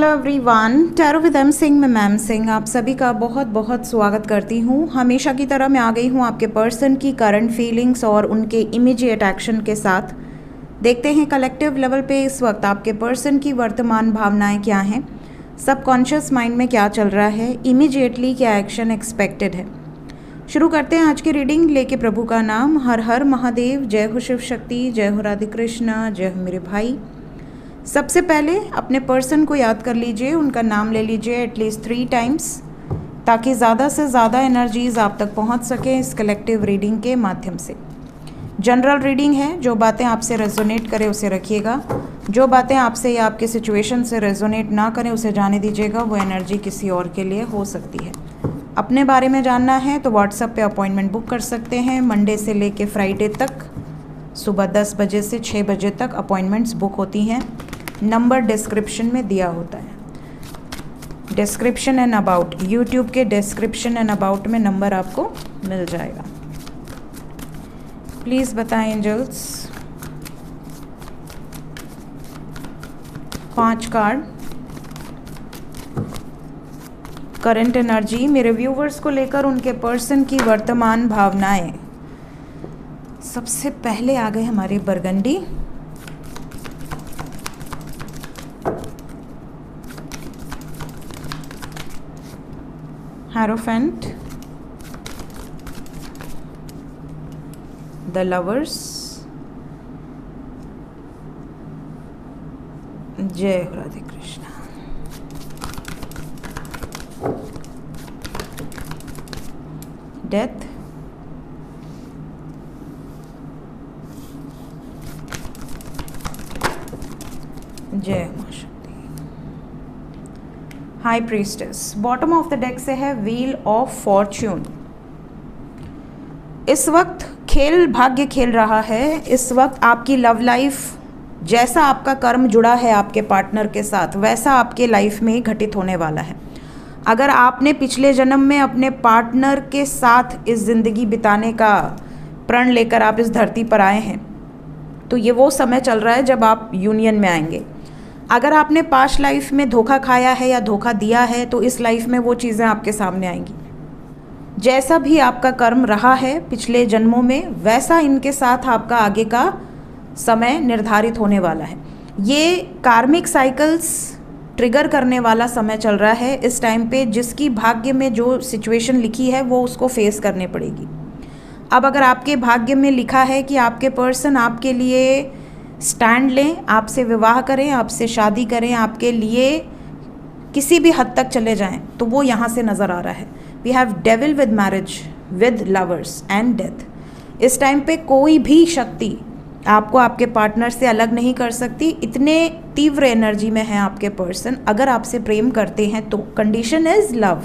Hello everyone, tarot with M Singh में ma'am Singh आप सभी का बहुत बहुत स्वागत करती हूँ। हमेशा की तरह मैं आ गई हूँ आपके पर्सन की करंट फीलिंग्स और उनके इमीडिएट एक्शन के साथ। देखते हैं कलेक्टिव लेवल पे इस वक्त आपके पर्सन की वर्तमान भावनाएं क्या हैं, सबकॉन्शियस माइंड में क्या चल रहा है, इमीडिएटली क्या एक्शन एक्सपेक्टेड है। शुरू करते हैं आज की रीडिंग लेके प्रभु का नाम। हर हर महादेव, जय हो शिव शक्ति, जय हो राधे कृष्णा, जय हो मेरे भाई। सबसे पहले अपने पर्सन को याद कर लीजिए, उनका नाम ले लीजिए एटलीस्ट 3 टाइम्स ताकि ज़्यादा से ज़्यादा एनर्जीज़ आप तक पहुंच सके इस कलेक्टिव रीडिंग के माध्यम से। जनरल रीडिंग है, जो बातें आपसे रेजोनेट करें उसे रखिएगा, जो बातें आपसे या आपके सिचुएशन से रेजोनेट ना करें उसे जाने दीजिएगा। वो एनर्जी किसी और के लिए हो सकती है। अपने बारे में जानना है तो व्हाट्सएप पे अपॉइंटमेंट बुक कर सकते हैं। मंडे से लेके फ्राइडे तक सुबह 10 बजे से 6 बजे तक अपॉइंटमेंट्स बुक होती हैं। नंबर डिस्क्रिप्शन में दिया होता है। डिस्क्रिप्शन एंड अबाउट, यूट्यूब के डिस्क्रिप्शन एंड अबाउट में नंबर आपको मिल जाएगा। प्लीज़ बताएं एंजल्स। 5 कार्ड करंट एनर्जी मेरे व्यूवर्स को लेकर उनके पर्सन की वर्तमान भावनाएं। सबसे पहले आ गए हमारे बरगंडी, हेरोफेंट, द लवर्स, जय हो राधे कृष्णा, डेथ, जय मां शक्ति, high priestess. Bottom of the deck से है व्हील ऑफ फॉर्च्यून। इस वक्त खेल भाग्य खेल रहा है। इस वक्त आपकी लव लाइफ, जैसा आपका कर्म जुड़ा है आपके पार्टनर के साथ, वैसा आपके लाइफ में घटित होने वाला है। अगर आपने पिछले जन्म में अपने पार्टनर के साथ इस ज़िंदगी बिताने का प्रण लेकर आप इस धरती पर आए हैं तो ये वो समय चल रहा है जब आप यूनियन में आएंगे। अगर आपने पास्ट लाइफ में धोखा खाया है या धोखा दिया है तो इस लाइफ में वो चीज़ें आपके सामने आएंगी। जैसा भी आपका कर्म रहा है पिछले जन्मों में, वैसा इनके साथ आपका आगे का समय निर्धारित होने वाला है। ये कार्मिक साइकिल्स ट्रिगर करने वाला समय चल रहा है इस टाइम पे। जिसकी भाग्य में जो सिचुएशन लिखी है वो उसको फेस करने पड़ेगी। अब अगर आपके भाग्य में लिखा है कि आपके पर्सन आपके लिए स्टैंड लें, आपसे विवाह करें, आपसे शादी करें, आपके लिए किसी भी हद तक चले जाएं, तो वो यहाँ से नज़र आ रहा है। We have devil with marriage, with lovers and death. इस टाइम पे कोई भी शक्ति आपको आपके पार्टनर से अलग नहीं कर सकती। इतने तीव्र एनर्जी में है आपके पर्सन। अगर आपसे प्रेम करते हैं तो कंडीशन इज़ लव।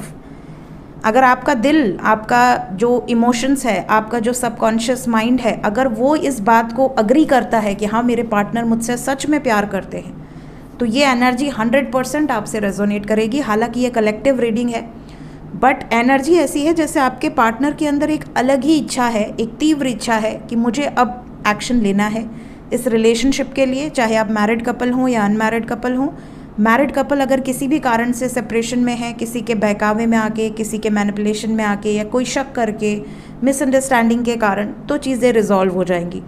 अगर आपका दिल, आपका जो इमोशंस है, आपका जो सबकॉन्शियस माइंड है, अगर वो इस बात को अग्री करता है कि हाँ मेरे पार्टनर मुझसे सच में प्यार करते हैं, तो ये एनर्जी 100% आपसे रेजोनेट करेगी। हालांकि ये कलेक्टिव रीडिंग है, बट एनर्जी ऐसी है जैसे आपके पार्टनर के अंदर एक अलग ही इच्छा है, एक तीव्र इच्छा है कि मुझे अब एक्शन लेना है इस रिलेशनशिप के लिए। चाहे आप मैरिड कपल हों या अनमैरिड कपल हों। मैरिड कपल अगर किसी भी कारण से सेपरेशन में है, किसी के बहकावे में आके, किसी के मैनिपुलेशन में आके या कोई शक करके, मिसअंडरस्टैंडिंग के कारण, तो चीज़ें रिजॉल्व हो जाएंगी।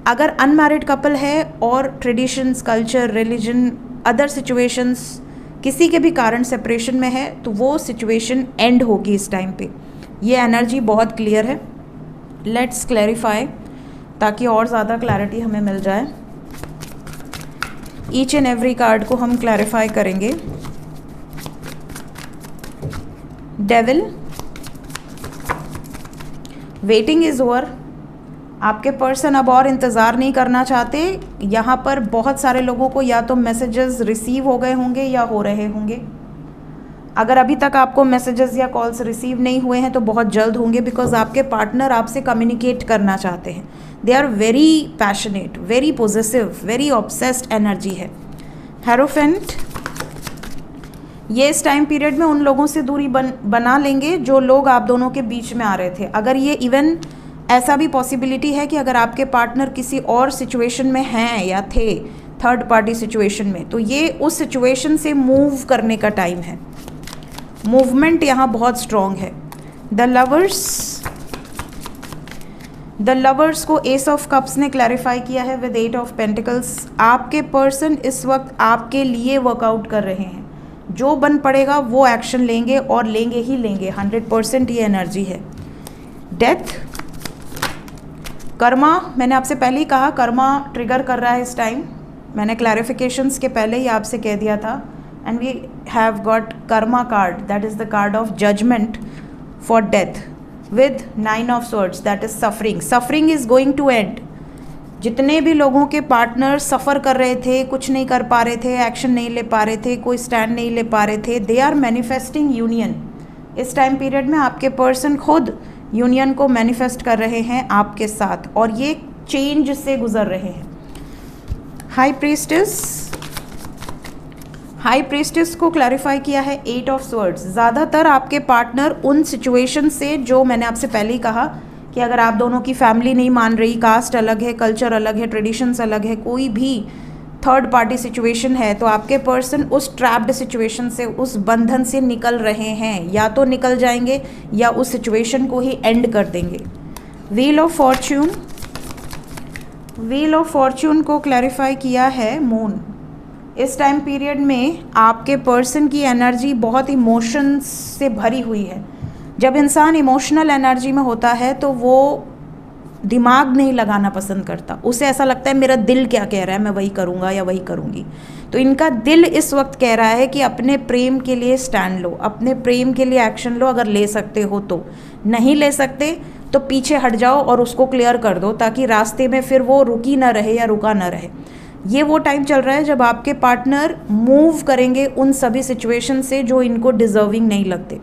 अगर अनमैरिड कपल है और traditions, culture, religion, other situations किसी के भी कारण सेपरेशन में है तो वो सिचुएशन एंड होगी इस टाइम पे। ये एनर्जी बहुत क्लियर है। लेट्स क्लैरिफाई ताकि और ज़्यादा क्लैरिटी हमें मिल जाए। ईच एंड एवरी कार्ड को हम क्लैरिफाई करेंगे। Devil, waiting is over. आपके पर्सन अब और इंतज़ार नहीं करना चाहते। यहाँ पर बहुत सारे लोगों को या तो मैसेजेस रिसीव हो गए होंगे या हो रहे होंगे। अगर अभी तक आपको मैसेजेस या कॉल्स रिसीव नहीं हुए हैं तो बहुत जल्द होंगे, बिकॉज आपके पार्टनर आपसे कम्युनिकेट करना चाहते हैं। They are very passionate, very positive, very obsessed energy है। हेरोफेंट, ये इस टाइम पीरियड में उन लोगों से दूरी बना लेंगे जो लोग आप दोनों के बीच में आ रहे थे। अगर ये इवन ऐसा भी पॉसिबिलिटी है कि अगर आपके पार्टनर किसी और सिचुएशन में हैं या थे थर्ड पार्टी सिचुएशन में, तो ये उस सिचुएशन से मूव करने का टाइम है। मूवमेंट यहाँ बहुत स्ट्रॉन्ग है। द लवर्स को एस ऑफ कप्स ने क्लैरिफाई किया है विद 8 ऑफ पेंटिकल्स। आपके पर्सन इस वक्त आपके लिए वर्कआउट कर रहे हैं, जो बन पड़ेगा वो एक्शन लेंगे और लेंगे ही लेंगे, 100% ये एनर्जी है। डेथ, कर्मा, मैंने आपसे पहले ही कहा कर्मा ट्रिगर कर रहा है इस टाइम, मैंने क्लैरिफिकेशंस के पहले ही आपसे कह दिया था। And we have got karma card, that is the card of judgement for death with 9 of swords, that is suffering is going to end। जितने भी लोगों के पार्टनर सफ़र कर रहे थे, कुछ नहीं कर पा रहे थे, एक्शन नहीं ले पा रहे थे, कोई स्टैंड नहीं ले पा रहे थे, दे आर मैनिफेस्टिंग यूनियन। इस टाइम पीरियड में आपके पर्सन खुद यूनियन को मैनिफेस्ट कर रहे हैं आपके साथ, और ये चेंज से गुजर रहे हैं। हाई प्रीस्टेस को क्लैरिफाई किया है 8 ऑफ स्वर्ड्स। ज़्यादातर आपके पार्टनर उन सिचुएशन से, जो मैंने आपसे पहले ही कहा कि अगर आप दोनों की फैमिली नहीं मान रही, कास्ट अलग है, कल्चर अलग है, ट्रेडिशंस अलग है, कोई भी थर्ड पार्टी सिचुएशन है, तो आपके पर्सन उस ट्रैप्ड सिचुएशन से, उस बंधन से निकल रहे हैं, या तो निकल जाएंगे या उस सिचुएशन को ही एंड कर देंगे। व्हील ऑफ फॉर्च्यून को क्लैरिफाई किया है मून। इस टाइम पीरियड में आपके पर्सन की एनर्जी बहुत इमोशंस से भरी हुई है। जब इंसान इमोशनल एनर्जी में होता है तो वो दिमाग नहीं लगाना पसंद करता, उसे ऐसा लगता है मेरा दिल क्या कह रहा है, मैं वही करूँगा या वही करूँगी। तो इनका दिल इस वक्त कह रहा है कि अपने प्रेम के लिए स्टैंड लो, अपने प्रेम के लिए एक्शन लो, अगर ले सकते हो तो। नहीं ले सकते तो पीछे हट जाओ और उसको क्लियर कर दो, ताकि रास्ते में फिर वो रुकी ना रहे या रुका ना रहे। ये वो टाइम चल रहा है जब आपके पार्टनर मूव करेंगे उन सभी सिचुएशन से जो इनको डिजर्विंग नहीं लगते।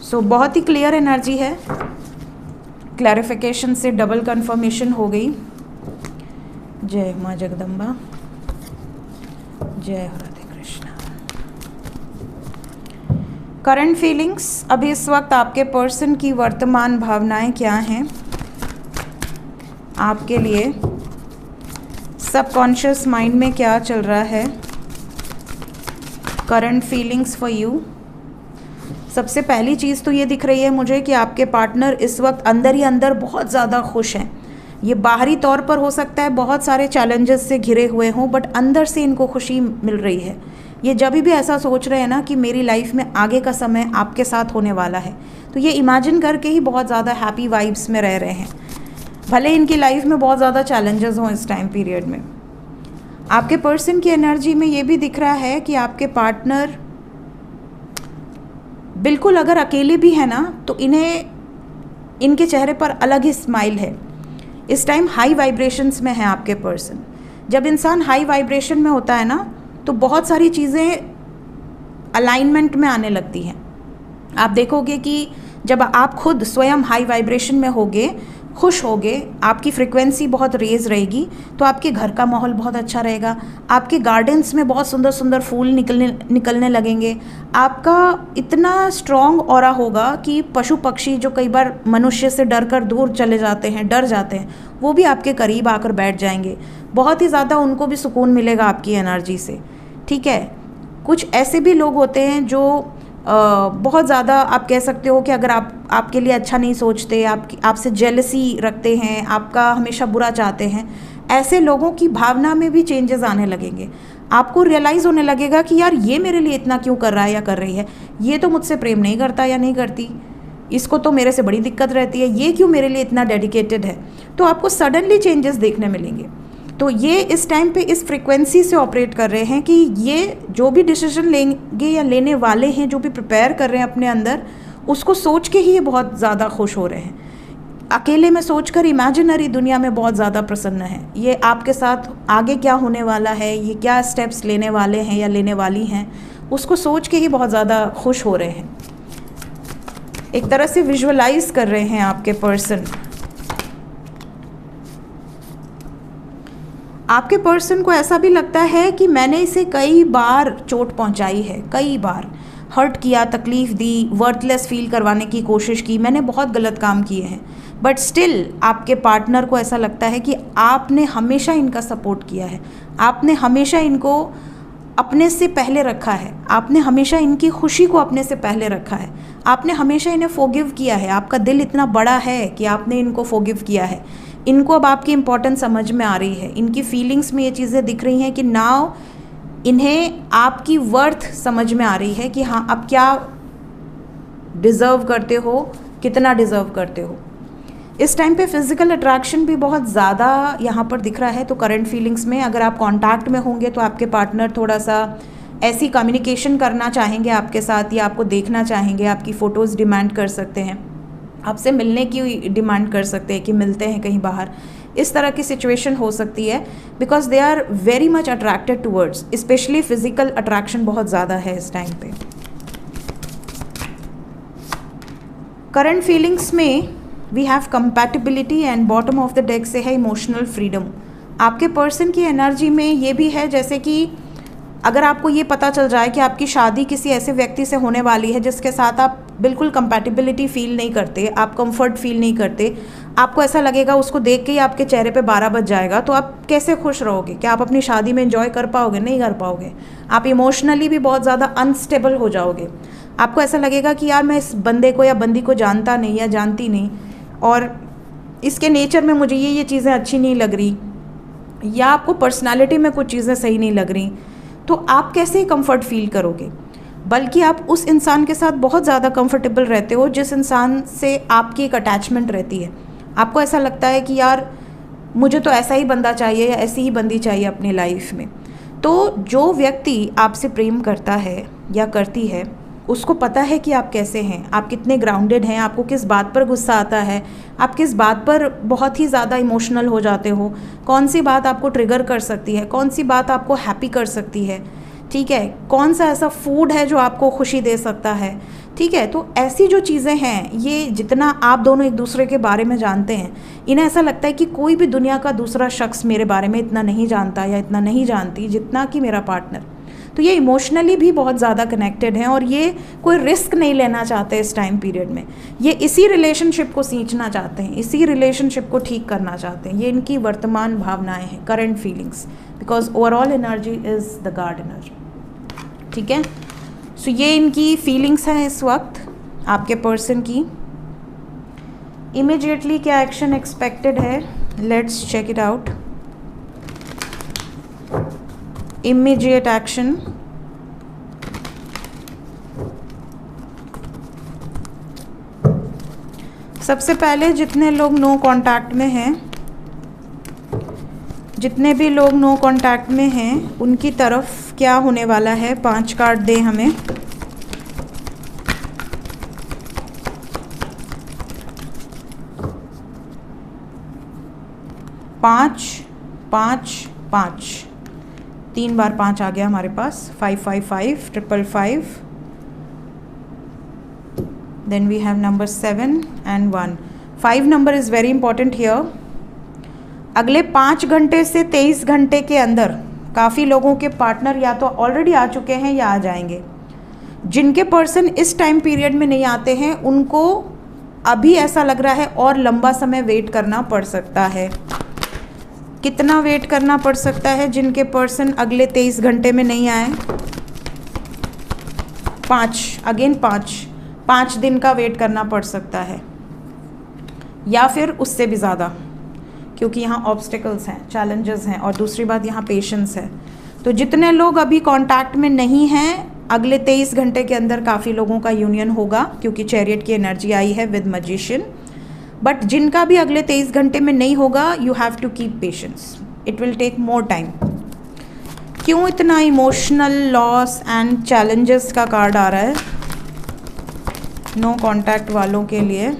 सो बहुत ही क्लियर एनर्जी है, क्लैरिफिकेशन से डबल कंफर्मेशन हो गई। जय माँ जगदम्बा, जय राधे कृष्णा। करंट फीलिंग्स, अभी इस वक्त आपके पर्सन की वर्तमान भावनाएं क्या हैं आपके लिए, सबकॉन्शियस माइंड में क्या चल रहा है, करंट फीलिंग्स फॉर यू। सबसे पहली चीज़ तो ये दिख रही है मुझे कि आपके पार्टनर इस वक्त अंदर ही अंदर बहुत ज़्यादा खुश हैं। ये बाहरी तौर पर हो सकता है बहुत सारे चैलेंजेस से घिरे हुए हों, बट अंदर से इनको खुशी मिल रही है। ये जब भी ऐसा सोच रहे हैं ना कि मेरी लाइफ में आगे का समय आपके साथ होने वाला है, तो ये इमेजिन करके ही बहुत ज़्यादा हैप्पी वाइब्स में रह रहे हैं, भले इनकी लाइफ में बहुत ज़्यादा चैलेंजेस हों इस टाइम पीरियड में। आपके पर्सन की एनर्जी में ये भी दिख रहा है कि आपके पार्टनर बिल्कुल अगर अकेले भी है ना, तो इनके चेहरे पर अलग ही स्माइल है। इस टाइम हाई वाइब्रेशंस में है आपके पर्सन। जब इंसान हाई वाइब्रेशन में होता है ना, तो बहुत सारी चीज़ें अलाइनमेंट में आने लगती हैं। आप देखोगे कि जब आप खुद स्वयं हाई वाइब्रेशन में होगे, खुश होगे, आपकी फ्रिक्वेंसी बहुत रेज रहेगी, तो आपके घर का माहौल बहुत अच्छा रहेगा, आपके गार्डन्स में बहुत सुंदर सुंदर फूल निकलने लगेंगे, आपका इतना स्ट्रॉन्ग ऑरा होगा कि पशु पक्षी जो कई बार मनुष्य से डर कर दूर चले जाते हैं, डर जाते हैं, वो भी आपके करीब आकर बैठ जाएंगे। बहुत ही ज़्यादा उनको भी सुकून मिलेगा आपकी एनर्जी से। ठीक है, कुछ ऐसे भी लोग होते हैं जो बहुत ज़्यादा आप कह सकते हो कि अगर आपके लिए अच्छा नहीं सोचते, आपसे जेलसी रखते हैं, आपका हमेशा बुरा चाहते हैं, ऐसे लोगों की भावना में भी चेंजेस आने लगेंगे। आपको रियलाइज़ होने लगेगा कि यार ये मेरे लिए इतना क्यों कर रहा है या कर रही है, ये तो मुझसे प्रेम नहीं करता या नहीं करती, इसको तो मेरे से बड़ी दिक्कत रहती है, ये क्यों मेरे लिए इतना डेडिकेटेड है। तो आपको सडनली चेंजेस देखने मिलेंगे। तो ये इस टाइम पे इस फ्रिक्वेंसी से ऑपरेट कर रहे हैं कि ये जो भी डिसीजन लेंगे या लेने वाले हैं, जो भी प्रिपेयर कर रहे हैं अपने अंदर, उसको सोच के ही ये बहुत ज़्यादा खुश हो रहे हैं। अकेले में सोचकर इमेजिनरी दुनिया में बहुत ज़्यादा प्रसन्न है। ये आपके साथ आगे क्या होने वाला है, ये क्या स्टेप्स लेने वाले हैं या लेने वाली हैं, उसको सोच के ही बहुत ज़्यादा खुश हो रहे हैं। एक तरह से विजुअलाइज कर रहे हैं आपके पर्सन। आपके पर्सन को ऐसा भी लगता है कि मैंने इसे कई बार चोट पहुंचाई है, कई बार, हर्ट किया, तकलीफ़ दी, वर्थलेस फील करवाने की कोशिश की, मैंने बहुत गलत काम किए हैं, बट स्टिल आपके पार्टनर को ऐसा लगता है कि आपने हमेशा इनका सपोर्ट किया है, आपने हमेशा इनको अपने से पहले रखा है, आपने हमेशा इनकी खुशी को अपने से पहले रखा है, आपने हमेशा इन्हें फॉरगिव किया है, आपका दिल इतना बड़ा है कि आपने इनको फॉरगिव किया है। इनको अब आपकी इम्पोर्टेंस समझ में आ रही है, इनकी फीलिंग्स में ये चीज़ें दिख रही हैं कि नाउ इन्हें आपकी वर्थ समझ में आ रही है कि हाँ अब क्या डिज़र्व करते हो, कितना डिज़र्व करते हो। इस टाइम पे फिज़िकल अट्रैक्शन भी बहुत ज़्यादा यहाँ पर दिख रहा है। तो करंट फीलिंग्स में अगर आप कांटेक्ट में होंगे तो आपके पार्टनर थोड़ा सा ऐसी कम्युनिकेशन करना चाहेंगे आपके साथ, या आपको देखना चाहेंगे, आपकी फ़ोटोज़ डिमांड कर सकते हैं, आपसे मिलने की डिमांड कर सकते हैं कि मिलते हैं कहीं बाहर। इस तरह की सिचुएशन हो सकती है because they are very much attracted towards, especially physical attraction बहुत ज़्यादा है इस टाइम पे। करंट फीलिंग्स में we have compatibility and bottom of the deck से है इमोशनल फ्रीडम। आपके पर्सन की एनर्जी में ये भी है जैसे कि अगर आपको ये पता चल जाए कि आपकी शादी किसी ऐसे व्यक्ति से होने वाली है जिसके साथ आप बिल्कुल कंपैटिबिलिटी फील नहीं करते, आप कंफर्ट फील नहीं करते, आपको ऐसा लगेगा उसको देख के ही आपके चेहरे पे 12 बज जाएगा, तो आप कैसे खुश रहोगे? क्या आप अपनी शादी में एंजॉय कर पाओगे? नहीं कर पाओगे। आप इमोशनली भी बहुत ज़्यादा अनस्टेबल हो जाओगे। आपको ऐसा लगेगा कि यार मैं इस बंदे को या बंदी को जानता नहीं या जानती नहीं, और इसके नेचर में मुझे ये चीज़ें अच्छी नहीं लग रही, या आपको पर्सनालिटी में कुछ चीज़ें सही नहीं लग रही, तो आप कैसे कंफर्ट फील करोगे? बल्कि आप उस इंसान के साथ बहुत ज़्यादा कंफर्टेबल रहते हो जिस इंसान से आपकी एक अटैचमेंट रहती है। आपको ऐसा लगता है कि यार मुझे तो ऐसा ही बंदा चाहिए या ऐसी ही बंदी चाहिए अपनी लाइफ में। तो जो व्यक्ति आपसे प्रेम करता है या करती है उसको पता है कि आप कैसे हैं, आप कितने ग्राउंडेड हैं, आपको किस बात पर गुस्सा आता है, आप किस बात पर बहुत ही ज़्यादा इमोशनल हो जाते हो, कौन सी बात आपको ट्रिगर कर सकती है, कौन सी बात आपको हैप्पी कर सकती है, ठीक है, कौन सा ऐसा फूड है जो आपको खुशी दे सकता है, ठीक है। तो ऐसी जो चीज़ें हैं, ये जितना आप दोनों एक दूसरे के बारे में जानते हैं, इन्हें ऐसा लगता है कि कोई भी दुनिया का दूसरा शख्स मेरे बारे में इतना नहीं जानता या इतना नहीं जानती जितना कि मेरा पार्टनर। तो ये इमोशनली भी बहुत ज़्यादा कनेक्टेड हैं और ये कोई रिस्क नहीं लेना चाहते इस टाइम पीरियड में। ये इसी रिलेशनशिप को सींचना चाहते हैं, इसी रिलेशनशिप को ठीक करना चाहते हैं। ये इनकी वर्तमान भावनाएं हैं, current feelings, because overall energy is the guard energy, ठीक है। सो ये इनकी फीलिंग्स हैं इस वक्त आपके पर्सन की। इमीडिएटली क्या एक्शन एक्सपेक्टेड है, let's check it out. Immediate action, सबसे पहले जितने लोग नो कांटेक्ट में हैं, जितने भी लोग नो कांटेक्ट में हैं उनकी तरफ क्या होने वाला है, 5 कार्ड दें हमें। पाँच 3 बार 5 आ गया हमारे पास, 5 5 5 5 5, then we have number 7 and 1। 5 number is very important here. अगले 5 घंटे से 23 घंटे के अंदर काफ़ी लोगों के पार्टनर या तो ऑलरेडी आ चुके हैं या आ जाएंगे। जिनके पर्सन इस टाइम पीरियड में नहीं आते हैं उनको अभी ऐसा लग रहा है और लंबा समय वेट करना पड़ सकता है। कितना वेट करना पड़ सकता है जिनके पर्सन अगले 23 घंटे में नहीं आए? 5 दिन का वेट करना पड़ सकता है, या फिर उससे भी ज़्यादा, क्योंकि यहाँ ऑब्स्टिकल्स हैं, चैलेंजेस हैं, और दूसरी बात यहाँ पेशेंस है। तो जितने लोग अभी कांटेक्ट में नहीं हैं, अगले 23 घंटे के अंदर काफ़ी लोगों का यूनियन होगा, क्योंकि चैरियट की एनर्जी आई है विद मैजिशियन। बट जिनका भी अगले 23 घंटे में नहीं होगा, you have to keep patience, it will take more time. क्यों इतना इमोशनल लॉस एंड चैलेंजेस का कार्ड आ रहा है नो कांटेक्ट वालों के लिए?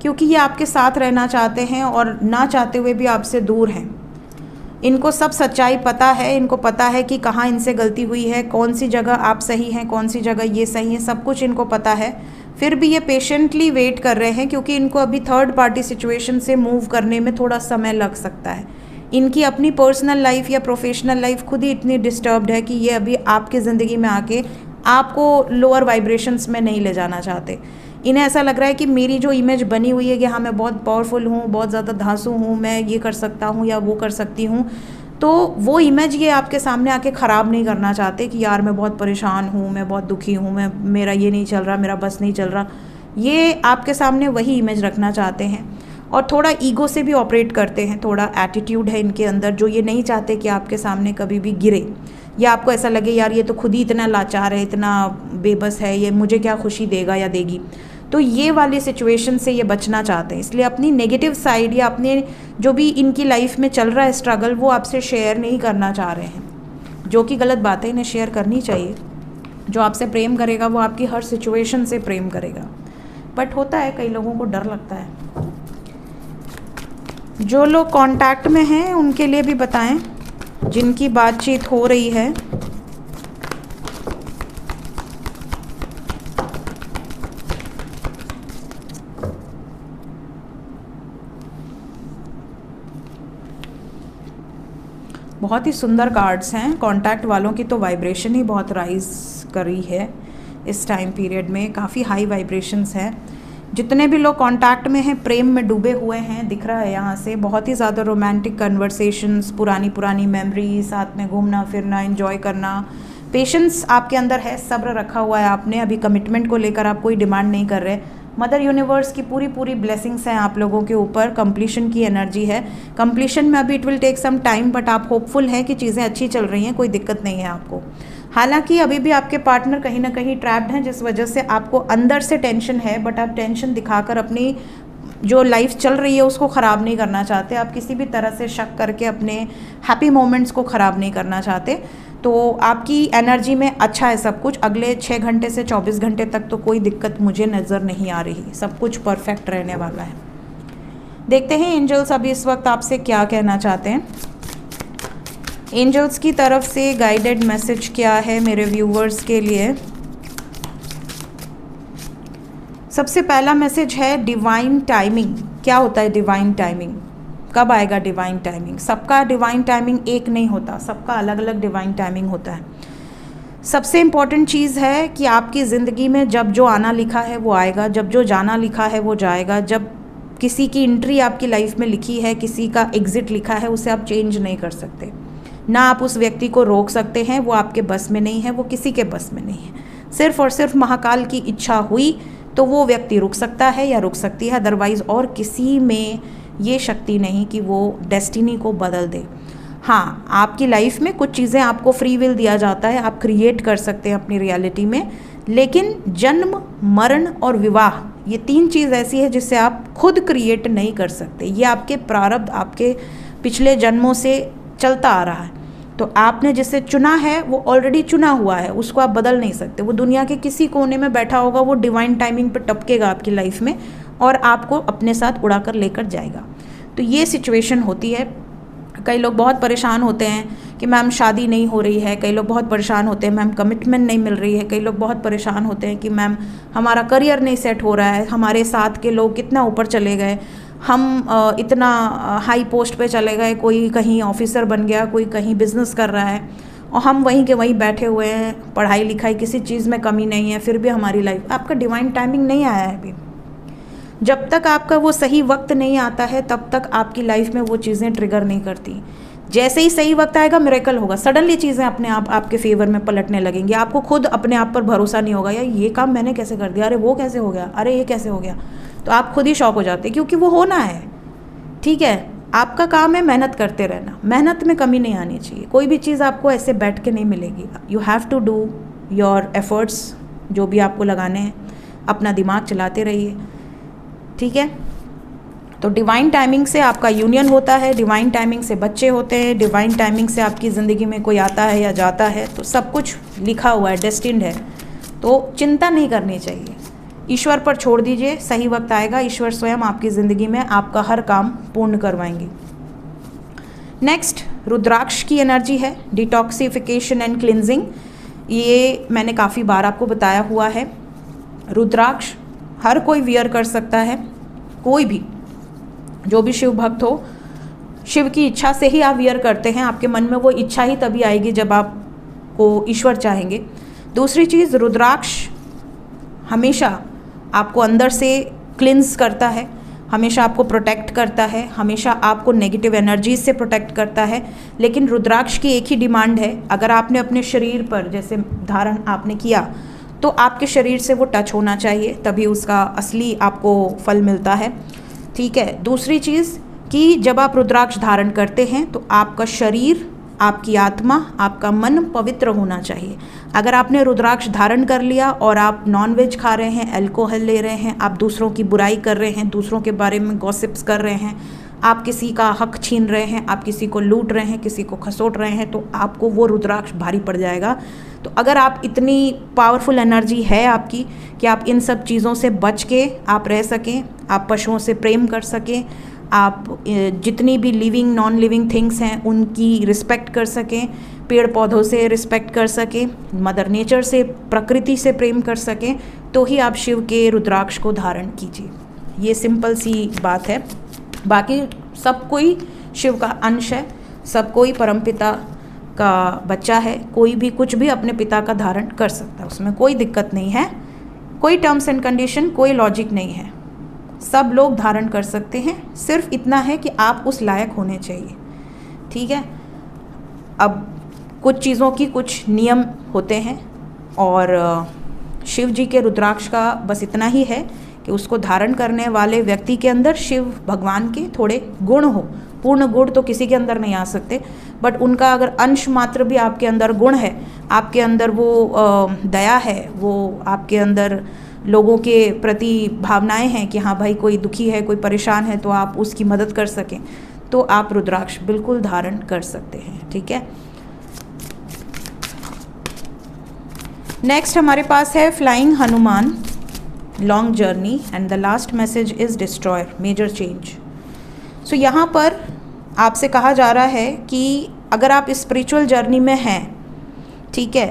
क्योंकि ये आपके साथ रहना चाहते हैं और ना चाहते हुए भी आपसे दूर हैं। इनको सब सच्चाई पता है, इनको पता है कि कहाँ इनसे गलती हुई है, कौन सी जगह आप सही हैं, कौन सी जगह ये सही है, सब कुछ इनको पता है। फिर भी ये पेशेंटली वेट कर रहे हैं, क्योंकि इनको अभी थर्ड पार्टी सिचुएशन से मूव करने में थोड़ा समय लग सकता है। इनकी अपनी पर्सनल लाइफ या प्रोफेशनल लाइफ खुद ही इतनी डिस्टर्ब्ड है कि ये अभी आपकी ज़िंदगी में आके आपको लोअर वाइब्रेशंस में नहीं ले जाना चाहते। इन्हें ऐसा लग रहा है कि मेरी जो इमेज बनी हुई है कि हाँ मैं बहुत पावरफुल हूँ, बहुत ज़्यादा धांसू हूँ, मैं ये कर सकता हूँ या वो कर सकती हूँ, तो वो इमेज ये आपके सामने आके ख़राब नहीं करना चाहते कि यार मैं बहुत परेशान हूँ, मैं बहुत दुखी हूँ, मेरा ये नहीं चल रहा, मेरा बस नहीं चल रहा। ये आपके सामने वही इमेज रखना चाहते हैं और थोड़ा ईगो से भी ऑपरेट करते हैं, थोड़ा एटीट्यूड है इनके अंदर जो ये नहीं चाहते कि आपके सामने कभी भी गिरे या आपको ऐसा लगे यार ये तो खुद ही इतना लाचार है, इतना बेबस है, ये मुझे क्या खुशी देगा या देगी। तो ये वाली सिचुएशन से ये बचना चाहते हैं, इसलिए अपनी नेगेटिव साइड या अपने जो भी इनकी लाइफ में चल रहा है स्ट्रगल वो आपसे शेयर नहीं करना चाह रहे हैं, जो कि गलत बात है। इन्हें शेयर करनी चाहिए। जो आपसे प्रेम करेगा वो आपकी हर सिचुएशन से प्रेम करेगा, बट होता है कई लोगों को डर लगता है। जो लोग कांटेक्ट में हैं उनके लिए भी बताएं, जिनकी बातचीत हो रही है। बहुत ही सुंदर कार्ड्स हैं। कांटेक्ट वालों की तो वाइब्रेशन ही बहुत राइज करी है इस टाइम पीरियड में, काफ़ी हाई वाइब्रेशंस हैं। जितने भी लोग कांटेक्ट में हैं, प्रेम में डूबे हुए हैं, दिख रहा है यहाँ से बहुत ही ज़्यादा रोमांटिक कन्वर्सेशंस, पुरानी मेमोरी, साथ में घूमना फिरना, एंजॉय करना। पेशेंस आपके अंदर है, सब्र रखा हुआ है आपने, अभी कमिटमेंट को लेकर आप कोई डिमांड नहीं कर रहे। मदर यूनिवर्स की पूरी ब्लेसिंग्स हैं आप लोगों के ऊपर। कंप्लीशन की एनर्जी है। कंप्लीशन में अभी it will take some time, but आप होपफुल हैं कि चीज़ें अच्छी चल रही हैं, कोई दिक्कत नहीं है आपको। हालांकि अभी भी आपके पार्टनर कहीं ना कहीं ट्रैप्ड हैं, जिस वजह से आपको अंदर से टेंशन है, बट आप टेंशन दिखाकर अपनी जो लाइफ चल रही है उसको ख़राब नहीं करना चाहते। आप किसी भी तरह से शक करके अपने हैप्पी मोमेंट्स को ख़राब नहीं करना चाहते। तो आपकी एनर्जी में अच्छा है सब कुछ। अगले 6 घंटे से 24 घंटे तक तो कोई दिक्कत मुझे नज़र नहीं आ रही, सब कुछ परफेक्ट रहने वाला है। देखते हैं एंजल्स अभी इस वक्त आपसे क्या कहना चाहते हैं। एंजल्स की तरफ से गाइडेड मैसेज क्या है मेरे व्यूवर्स के लिए। सबसे पहला मैसेज है डिवाइन टाइमिंग। क्या होता है डिवाइन टाइमिंग? कब आएगा डिवाइन टाइमिंग? सबका डिवाइन टाइमिंग एक नहीं होता, सबका अलग अलग डिवाइन टाइमिंग होता है। सबसे इम्पॉर्टेंट चीज़ है कि आपकी ज़िंदगी में जब जो आना लिखा है वो आएगा, जब जो जाना लिखा है वो जाएगा। जब किसी की एंट्री आपकी लाइफ में लिखी है, किसी का एग्ज़िट लिखा है, उसे आप चेंज नहीं कर सकते। ना आप उस व्यक्ति को रोक सकते हैं, वो आपके बस में नहीं है, वो किसी के बस में नहीं है। सिर्फ और सिर्फ महाकाल की इच्छा हुई तो वो व्यक्ति रुक सकता है या रुक सकती है, अदरवाइज़ और किसी में ये शक्ति नहीं कि वो डेस्टिनी को बदल दे। हाँ, आपकी लाइफ में कुछ चीज़ें आपको फ्री विल दिया जाता है, आप क्रिएट कर सकते हैं अपनी रियलिटी में, लेकिन जन्म, मरण और विवाह ये 3 चीज़ ऐसी है जिससे आप खुद क्रिएट नहीं कर सकते। ये आपके प्रारब्ध, आपके पिछले जन्मों से चलता आ रहा है। तो आपने जिसे चुना है वो ऑलरेडी चुना हुआ है, उसको आप बदल नहीं सकते। वो दुनिया के किसी कोने में बैठा होगा, वो डिवाइन टाइमिंग पर टपकेगा आपकी लाइफ में और आपको अपने साथ उड़ाकर लेकर जाएगा। तो ये सिचुएशन होती है। कई लोग बहुत परेशान होते हैं कि मैम शादी नहीं हो रही है, कई लोग बहुत परेशान होते हैं मैम कमिटमेंट नहीं मिल रही है, कई लोग बहुत परेशान होते हैं कि मैम हमारा करियर नहीं सेट हो रहा है, हमारे साथ के लोग कितना ऊपर चले गए, हम इतना हाई पोस्ट पे चले गए, कोई कहीं ऑफिसर बन गया, कोई कहीं बिजनेस कर रहा है और हम वहीं के वहीं बैठे हुए हैं, पढ़ाई लिखाई किसी चीज़ में कमी नहीं है, फिर भी हमारी लाइफ। आपका डिवाइन टाइमिंग नहीं आया है अभी। जब तक आपका वो सही वक्त नहीं आता है तब तक आपकी लाइफ में वो चीज़ें ट्रिगर नहीं करती। जैसे ही सही वक्त आएगा मिरेकल होगा, सडनली चीज़ें अपने आप आपके फेवर में पलटने लगेंगी। आपको खुद अपने आप पर भरोसा नहीं होगा, यार ये काम मैंने कैसे कर दिया, अरे वो कैसे हो गया, अरे ये कैसे हो गया। तो आप खुद ही शॉक हो जाते हैं क्योंकि वो होना है। ठीक है, आपका काम है मेहनत करते रहना, मेहनत में कमी नहीं आनी चाहिए। कोई भी चीज़ आपको ऐसे बैठ के नहीं मिलेगी। You have to do your efforts, जो भी आपको लगाने हैं, अपना दिमाग चलाते रहिए। ठीक है, तो डिवाइन टाइमिंग से आपका यूनियन होता है, डिवाइन टाइमिंग से बच्चे होते हैं, डिवाइन टाइमिंग से आपकी ज़िंदगी में कोई आता है या जाता है, तो सब कुछ लिखा हुआ है, डेस्टिन्ड है। तो चिंता नहीं करनी चाहिए, ईश्वर पर छोड़ दीजिए, सही वक्त आएगा, ईश्वर स्वयं आपकी ज़िंदगी में आपका हर काम पूर्ण करवाएंगे। नेक्स्ट रुद्राक्ष की एनर्जी है, डिटॉक्सिफिकेशन एंड क्लिनजिंग। ये मैंने काफ़ी बार आपको बताया हुआ है। रुद्राक्ष हर कोई वियर कर सकता है, कोई भी, जो भी शिव भक्त हो, शिव की इच्छा से ही आप वियर करते हैं, आपके मन में वो इच्छा ही तभी आएगी जब आपको ईश्वर चाहेंगे। दूसरी चीज़, रुद्राक्ष हमेशा आपको अंदर से क्लिंस करता है, हमेशा आपको प्रोटेक्ट करता है, हमेशा आपको नेगेटिव एनर्जीज से प्रोटेक्ट करता है। लेकिन रुद्राक्ष की एक ही डिमांड है, अगर आपने अपने शरीर पर जैसे धारण आपने किया तो आपके शरीर से वो टच होना चाहिए, तभी उसका असली आपको फल मिलता है। ठीक है। दूसरी चीज़ कि जब आप रुद्राक्ष धारण करते हैं तो आपका शरीर, आपकी आत्मा, आपका मन पवित्र होना चाहिए। अगर आपने रुद्राक्ष धारण कर लिया और आप नॉनवेज खा रहे हैं, अल्कोहल ले रहे हैं, आप दूसरों की बुराई कर रहे हैं, दूसरों के बारे में गॉसिप्स कर रहे हैं, आप किसी का हक छीन रहे हैं, आप किसी को लूट रहे हैं, किसी को खसोट रहे हैं, तो आपको वो रुद्राक्ष भारी पड़ जाएगा। तो अगर आप इतनी पावरफुल एनर्जी है आपकी कि आप इन सब चीज़ों से बच के आप रह सकें, आप पशुओं से प्रेम कर सकें, आप जितनी भी लिविंग नॉन लिविंग थिंग्स हैं उनकी रिस्पेक्ट कर सकें, पेड़ पौधों से रिस्पेक्ट कर सकें, मदर नेचर से, प्रकृति से प्रेम कर सकें, तो ही आप शिव के रुद्राक्ष को धारण कीजिए। ये सिंपल सी बात है। बाकी सब कोई शिव का अंश है, सब कोई परमपिता का बच्चा है, कोई भी कुछ भी अपने पिता का धारण कर सकता है, उसमें कोई दिक्कत नहीं है, कोई टर्म्स एंड कंडीशन, कोई लॉजिक नहीं है, सब लोग धारण कर सकते हैं। सिर्फ इतना है कि आप उस लायक होने चाहिए। ठीक है। अब कुछ चीज़ों की कुछ नियम होते हैं और शिव जी के रुद्राक्ष का बस इतना ही है कि उसको धारण करने वाले व्यक्ति के अंदर शिव भगवान के थोड़े गुण हो। पूर्ण गुण तो किसी के अंदर नहीं आ सकते, बट उनका अगर अंश मात्र भी आपके अंदर गुण है, आपके अंदर वो दया है, वो आपके अंदर लोगों के प्रति भावनाएं हैं कि हाँ भाई कोई दुखी है, कोई परेशान है, तो आप उसकी मदद कर सकें, तो आप रुद्राक्ष बिल्कुल धारण कर सकते हैं। ठीक है। नेक्स्ट हमारे पास है flying Hanuman, long journey and the last message is destroyer major change. So यहाँ पर आपसे कहा जा रहा है कि अगर आप स्पिरिचुअल जर्नी में हैं, ठीक है,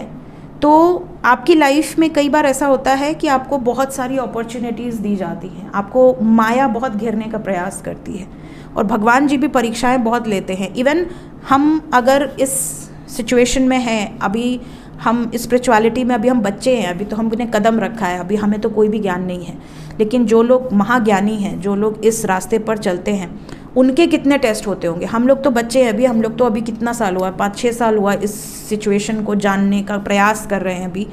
तो आपकी लाइफ में कई बार ऐसा होता है कि आपको बहुत सारी अपॉर्चुनिटीज़ दी जाती हैं, आपको माया बहुत घेरने का प्रयास करती है और भगवान जी भी परीक्षाएं बहुत लेते हैं। इवन हम अगर इस सिचुएशन में हैं, अभी हम स्पिरिचुअलिटी में अभी हम बच्चे हैं, अभी तो हमने कदम रखा है, अभी हमें तो कोई भी ज्ञान नहीं है, लेकिन जो लोग महाज्ञानी हैं, जो लोग इस रास्ते पर चलते हैं, उनके कितने टेस्ट होते होंगे। हम लोग तो बच्चे हैं अभी, हम लोग तो अभी कितना साल हुआ, 5-6 साल हुआ इस सिचुएशन को जानने का प्रयास कर रहे हैं अभी।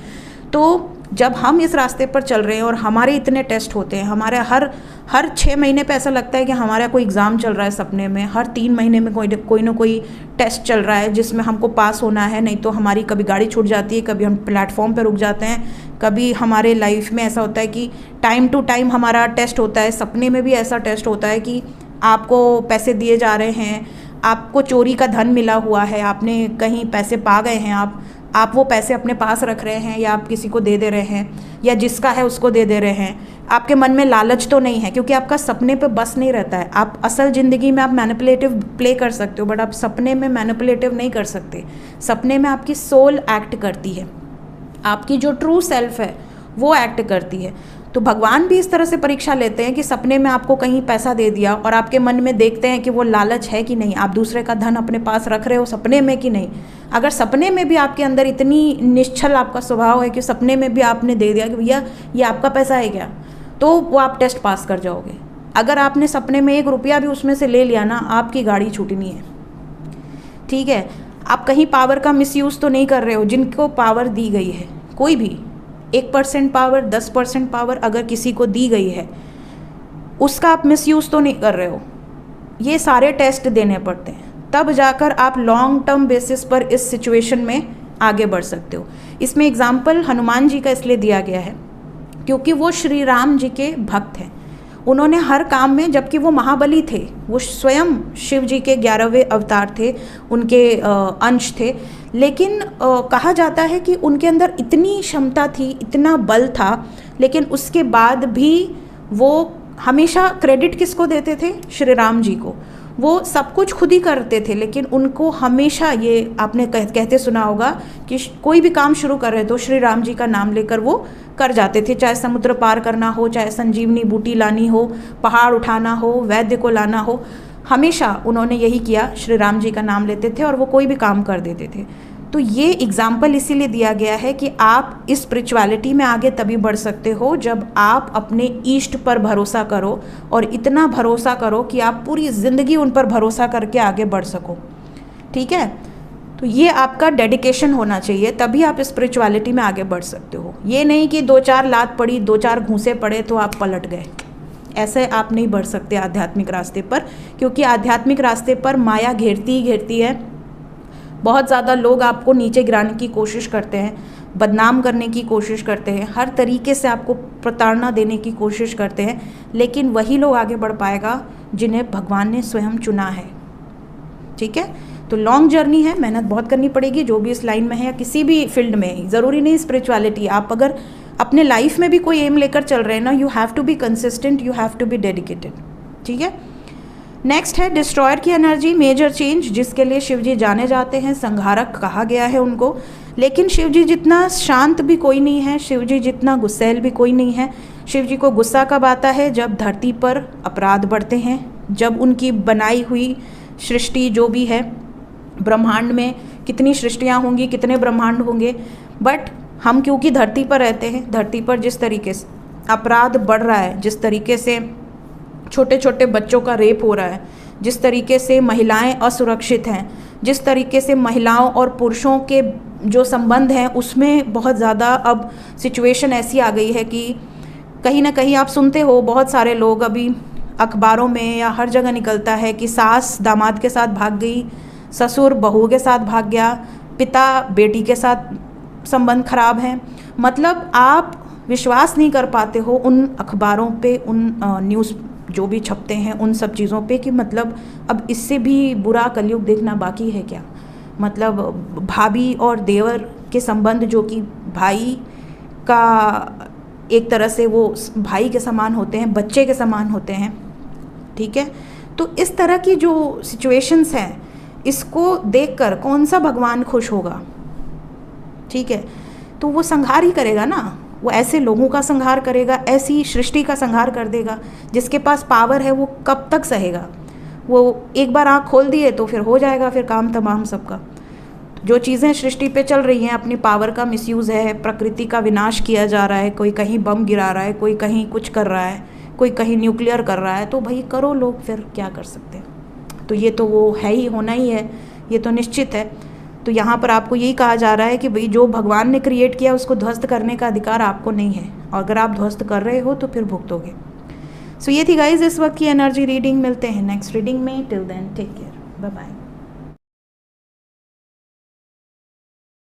तो जब हम इस रास्ते पर चल रहे हैं और हमारे इतने टेस्ट होते हैं, हमारे हर 6 महीने पे ऐसा लगता है कि हमारा कोई एग्ज़ाम चल रहा है सपने में, हर 3 महीने में कोई ना कोई टेस्ट चल रहा है जिसमें हमको पास होना है, नहीं तो हमारी कभी गाड़ी छूट जाती है, कभी हम प्लेटफॉर्म पर रुक जाते हैं, कभी हमारे लाइफ में ऐसा होता है कि टाइम टू टाइम हमारा टेस्ट होता है। सपने में भी ऐसा टेस्ट होता है कि आपको पैसे दिए जा रहे हैं, आपको चोरी का धन मिला हुआ है, आपने कहीं पैसे पा गए हैं, आप वो पैसे अपने पास रख रहे हैं या आप किसी को दे दे रहे हैं या जिसका है उसको दे दे रहे हैं। आपके मन में लालच तो नहीं है क्योंकि आपका सपने पे बस नहीं रहता है। आप असल ज़िंदगी में आप मैनिपुलेटिव प्ले कर सकते हो, बट आप सपने में मैनिपुलेटिव नहीं कर सकते। सपने में आपकी सोल एक्ट करती है, आपकी जो ट्रू सेल्फ है वो एक्ट करती है। तो भगवान भी इस तरह से परीक्षा लेते हैं कि सपने में आपको कहीं पैसा दे दिया और आपके मन में देखते हैं कि वो लालच है कि नहीं, आप दूसरे का धन अपने पास रख रहे हो सपने में कि नहीं। अगर सपने में भी आपके अंदर इतनी निश्चल आपका स्वभाव है कि सपने में भी आपने दे दिया कि भैया ये आपका पैसा है क्या, तो वो आप टेस्ट पास कर जाओगे। अगर आपने सपने में 1 रुपया भी उसमें से ले लिया ना, आपकी गाड़ी छूटनी है। ठीक है। आप कहीं पावर का मिसयूज़ तो नहीं कर रहे हो। जिनको पावर दी गई है, कोई भी 1% पावर, 10% पावर अगर किसी को दी गई है, उसका आप मिसयूज़ तो नहीं कर रहे हो। ये सारे टेस्ट देने पड़ते हैं, तब जाकर आप लॉन्ग टर्म बेसिस पर इस सिचुएशन में आगे बढ़ सकते हो। इसमें एग्जाम्पल हनुमान जी का इसलिए दिया गया है क्योंकि वो श्री राम जी के भक्त हैं। उन्होंने हर काम में, जबकि वो महाबली थे, वो स्वयं शिव जी के 11वें अवतार थे, उनके अंश थे, लेकिन कहा जाता है कि उनके अंदर इतनी क्षमता थी, इतना बल था, लेकिन उसके बाद भी वो हमेशा क्रेडिट किसको देते थे? श्री राम जी को। वो सब कुछ खुद ही करते थे, लेकिन उनको हमेशा, ये आपने कहते सुना होगा कि कोई भी काम शुरू कर रहे तो श्री राम जी का नाम लेकर वो कर जाते थे। चाहे समुद्र पार करना हो, चाहे संजीवनी बूटी लानी हो, पहाड़ उठाना हो, वैद्य को लाना हो, हमेशा उन्होंने यही किया, श्री राम जी का नाम लेते थे और वो कोई भी काम कर देते थे। तो ये एग्जाम्पल इसीलिए दिया गया है कि आप इस स्पिरिचुअलिटी में आगे तभी बढ़ सकते हो जब आप अपने ईष्ट पर भरोसा करो, और इतना भरोसा करो कि आप पूरी ज़िंदगी उन पर भरोसा करके आगे बढ़ सको। ठीक है, तो ये आपका डेडिकेशन होना चाहिए, तभी आप स्पिरिचुअलिटी में आगे बढ़ सकते हो। ये नहीं कि 2-4 लात पड़ी, 2-4 घूंसे पड़े तो आप पलट गए। ऐसे आप नहीं बढ़ सकते आध्यात्मिक रास्ते पर, क्योंकि आध्यात्मिक रास्ते पर माया घेरती ही घेरती है। बहुत ज़्यादा लोग आपको नीचे गिराने की कोशिश करते हैं, बदनाम करने की कोशिश करते हैं, हर तरीके से आपको प्रताड़ना देने की कोशिश करते हैं, लेकिन वही लोग आगे बढ़ पाएगा जिन्हें भगवान ने स्वयं चुना है। ठीक है, तो लॉन्ग जर्नी है, मेहनत बहुत करनी पड़ेगी जो भी इस लाइन में है या किसी भी फील्ड में, ज़रूरी नहीं स्पिरिचुअलिटी। आप अगर अपने लाइफ में भी कोई एम लेकर चल रहे हैं ना, you have to be consistent, you have to be dedicated. ठीक है, नेक्स्ट है डिस्ट्रॉयर की एनर्जी, मेजर चेंज, जिसके लिए शिव जी जाने जाते हैं, संहारक कहा गया है उनको। लेकिन शिव जी जितना शांत भी कोई नहीं है, शिव जी जितना गुस्सैल भी कोई नहीं है। शिव जी को गुस्सा कब आता है? जब धरती पर अपराध बढ़ते हैं, जब उनकी बनाई हुई सृष्टि जो भी है, ब्रह्मांड में कितनी सृष्टियाँ होंगी, कितने ब्रह्मांड होंगे, बट हम क्योंकि धरती पर रहते हैं, धरती पर जिस तरीके से अपराध बढ़ रहा है, जिस तरीके से छोटे छोटे बच्चों का रेप हो रहा है, जिस तरीके से महिलाएं असुरक्षित हैं, जिस तरीके से महिलाओं और पुरुषों के जो संबंध हैं उसमें बहुत ज़्यादा अब सिचुएशन ऐसी आ गई है कि कहीं ना कहीं आप सुनते हो, बहुत सारे लोग अभी अखबारों में या हर जगह निकलता है कि सास दामाद के साथ भाग गई, ससुर बहू के साथ भाग गया, पिता बेटी के साथ संबंध खराब हैं। मतलब आप विश्वास नहीं कर पाते हो उन अखबारों पे, उन न्यूज़ जो भी छपते हैं उन सब चीज़ों पे, कि मतलब अब इससे भी बुरा कलयुग देखना बाकी है क्या। मतलब भाभी और देवर के संबंध जो कि भाई का एक तरह से वो भाई के समान होते हैं, बच्चे के समान होते हैं। ठीक है, तो इस तरह की जो सिचुएशंस हैं, इसको देखकर कौन सा भगवान खुश होगा? ठीक है, तो वो संहार ही करेगा ना, वो ऐसे लोगों का संहार करेगा, ऐसी सृष्टि का संहार कर देगा। जिसके पास पावर है वो कब तक सहेगा? वो एक बार आँख खोल दिए तो फिर हो जाएगा, फिर काम तमाम सबका। जो चीज़ें सृष्टि पे चल रही हैं, अपनी पावर का मिसयूज़ है, प्रकृति का विनाश किया जा रहा है, कोई कहीं बम गिरा रहा है, कोई कहीं कुछ कर रहा है, कोई कहीं न्यूक्लियर कर रहा है, तो भाई करो लोग, फिर क्या कर सकते हैं। तो ये तो वो है ही, होना ही है, ये तो निश्चित है। तो यहाँ पर आपको यही कहा जा रहा है कि भाई जो भगवान ने क्रिएट किया उसको ध्वस्त करने का अधिकार आपको नहीं है, और अगर आप ध्वस्त कर रहे हो तो फिर भुगतोगे। सो ये थी गाइज इस वक्त की एनर्जी रीडिंग। मिलते हैं नेक्स्ट रीडिंग में, till then take care, bye bye.